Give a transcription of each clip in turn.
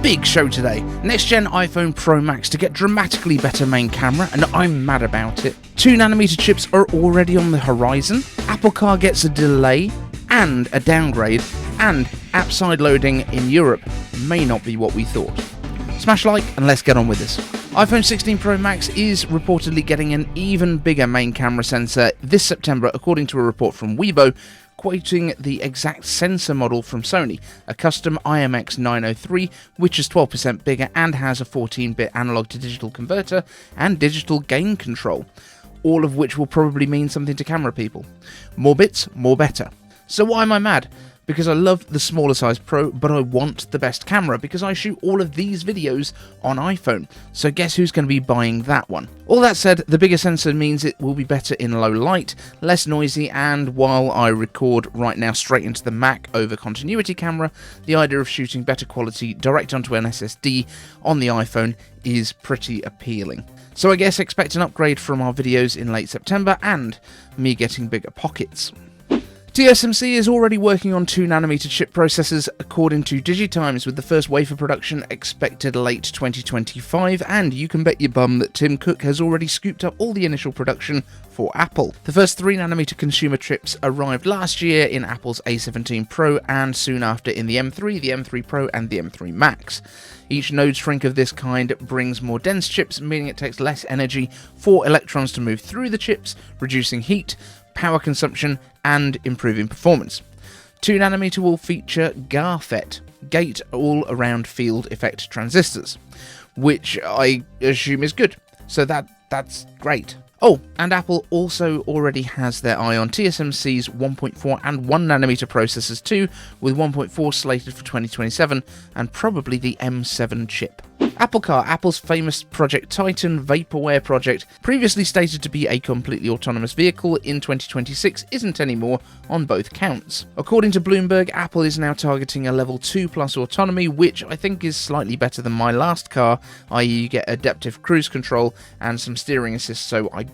big show today. Next gen iPhone Pro Max to get dramatically better main camera, and I'm mad about it. 2nm chips are already on the horizon. Apple Car gets a delay and a downgrade, and app side loading in Europe may not be what we thought. Smash like and let's get on with this. iPhone 16 Pro Max is reportedly getting an even bigger main camera sensor this September, according to a report from Weibo, quoting the exact sensor model from Sony, a custom IMX903, which is 12% bigger and has a 14-bit analog to digital converter and digital gain control, all of which will probably mean something to camera people. More bits, more better. So why am I mad? Because I love the smaller size Pro, but I want the best camera because I shoot all of these videos on iPhone. So guess who's going to be buying that one? All that said, the bigger sensor means it will be better in low light, less noisy, and while I record right now straight into the Mac over continuity camera, the idea of shooting better quality direct onto an SSD on the iPhone is pretty appealing. So I guess expect an upgrade from our videos in late September and me getting bigger pockets. TSMC is already working on 2nm chip processors according to DigiTimes, with the first wafer production expected late 2025, and you can bet your bum that Tim Cook has already scooped up all the initial production for Apple. The first 3nm consumer chips arrived last year in Apple's A17 Pro and soon after in the M3, the M3 Pro and the M3 Max. Each node shrink of this kind brings more dense chips, meaning it takes less energy for electrons to move through the chips, reducing heat, power consumption, and improving performance. 2nm will feature GARFET, gate all-around field effect transistors, which I assume is good, so that's great. Oh, and Apple also already has their eye on TSMC's 1.4 and 1nm processors too, with 1.4 slated for 2027 and probably the M7 chip. Apple Car, Apple's famous Project Titan vaporware project, previously stated to be a completely autonomous vehicle in 2026, isn't anymore on both counts. According to Bloomberg, Apple is now targeting a level 2 plus autonomy, which I think is slightly better than my last car, i.e. you get adaptive cruise control and some steering assist, so I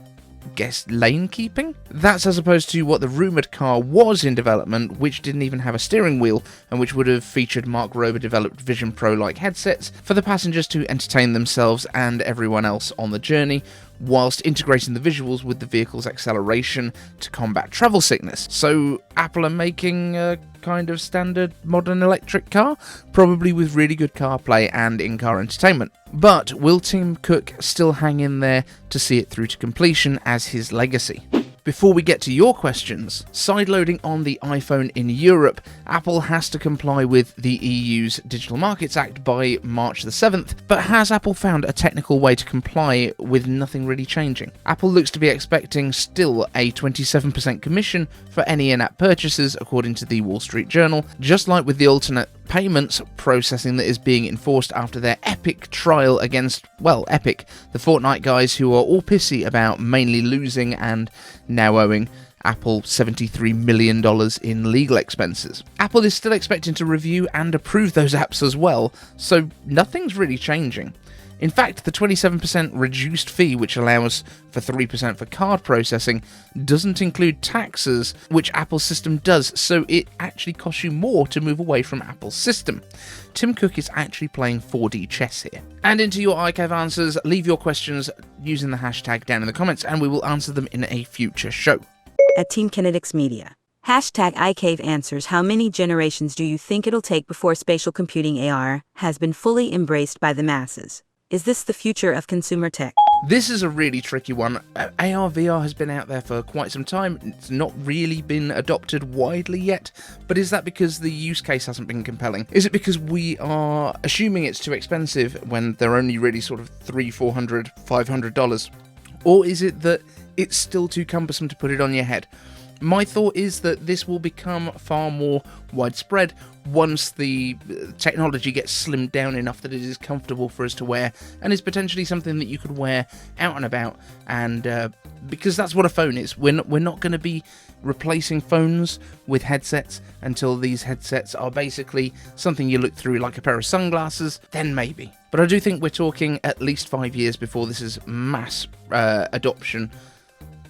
guess lane keeping? That's as opposed to what the rumoured car was in development, which didn't even have a steering wheel and which would have featured Mark Rober developed Vision Pro-like headsets for the passengers to entertain themselves and everyone else on the journey, whilst integrating the visuals with the vehicle's acceleration to combat travel sickness. So Apple are making a kind of standard modern electric car, probably with really good CarPlay and in-car entertainment. But will Tim Cook still hang in there to see it through to completion as his legacy? Before we get to your questions, sideloading on the iPhone in Europe, Apple has to comply with the EU's Digital Markets Act by March the 7th, but has Apple found a technical way to comply with nothing really changing? Apple looks to be expecting still a 27% commission for any in-app purchases, according to the Wall Street Journal, just like with the alternate payments processing that is being enforced after their epic trial against, well, Epic, the Fortnite guys who are all pissy about mainly losing and now owing Apple $73 million in legal expenses. Apple is still expecting to review and approve those apps as well, so nothing's really changing. In fact, the 27% reduced fee, which allows for 3% for card processing, doesn't include taxes, which Apple's system does, so it actually costs you more to move away from Apple's system. Tim Cook is actually playing 4D chess here. And into your iCav answers, leave your questions using the hashtag down in the comments, and we will answer them in a future show. At Team Kinetics Media. Hashtag iCave answers: how many generations do you think it'll take before spatial computing AR has been fully embraced by the masses? Is this the future of consumer tech? This is a really tricky one. AR VR has been out there for quite some time. It's not really been adopted widely yet, but is that because the use case hasn't been compelling? Is it because we are assuming it's too expensive when they're only really sort of $300, $400, $500? Or is it that it's still too cumbersome to put it on your head? My thought is that this will become far more widespread once the technology gets slimmed down enough that it is comfortable for us to wear and is potentially something that you could wear out and about, and because that's what a phone is. We're not going to be replacing phones with headsets until these headsets are basically something you look through like a pair of sunglasses, then maybe. But I do think we're talking at least 5 years before this is mass adoption.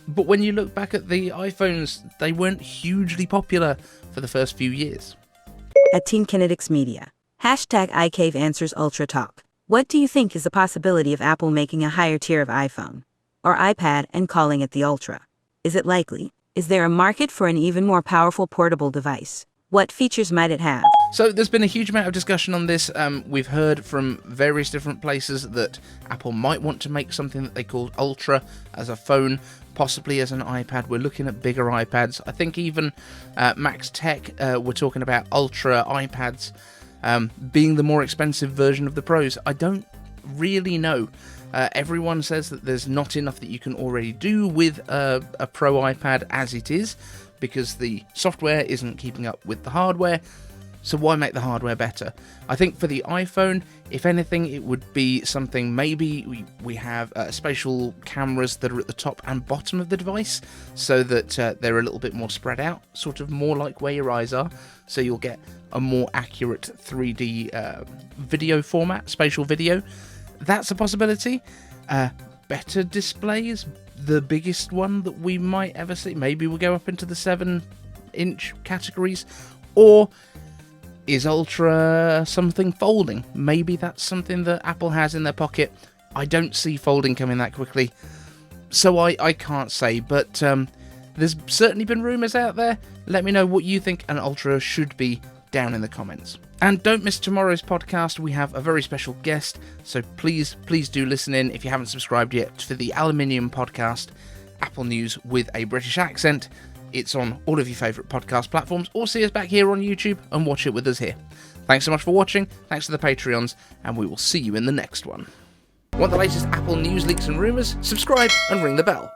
But when you look back at the iPhones, they weren't hugely popular for the first few years. At Team Kinetics Media. Hashtag iCave Answers Ultra Talk. What do you think is the possibility of Apple making a higher tier of iPhone or iPad and calling it the Ultra? Is it likely? Is there a market for an even more powerful portable device? What features might it have? So there's been a huge amount of discussion on this. We've heard from various different places that Apple might want to make something that they call Ultra as a phone, possibly as an iPad. We're looking at bigger iPads. I think even Max Tech were talking about Ultra iPads being the more expensive version of the Pros. I don't really know. Everyone says that there's not enough that you can already do with a Pro iPad as it is, because the software isn't keeping up with the hardware, so why make the hardware better? I think for the iPhone, if anything, it would be something, maybe we have spatial cameras that are at the top and bottom of the device, so that they're a little bit more spread out, sort of more like where your eyes are, so you'll get a more accurate 3D video format, spatial video. That's a possibility. Better displays, the biggest one that we might ever see. Maybe we'll go up into the 7-inch categories. Or is Ultra something folding? Maybe that's something that Apple has in their pocket. I don't see folding coming that quickly, so I can't say. But there's certainly been rumours out there. Let me know what you think an Ultra should be down in the comments. And don't miss tomorrow's podcast. We have a very special guest, so please do listen in if you haven't subscribed yet to the Aluminium Podcast, Apple News with a British accent. It's on all of your favourite podcast platforms, or see us back here on YouTube and watch it with us here. Thanks so much for watching, thanks to the Patreons, and we will see you in the next one. Want the latest Apple news, leaks and rumours? Subscribe and ring the bell.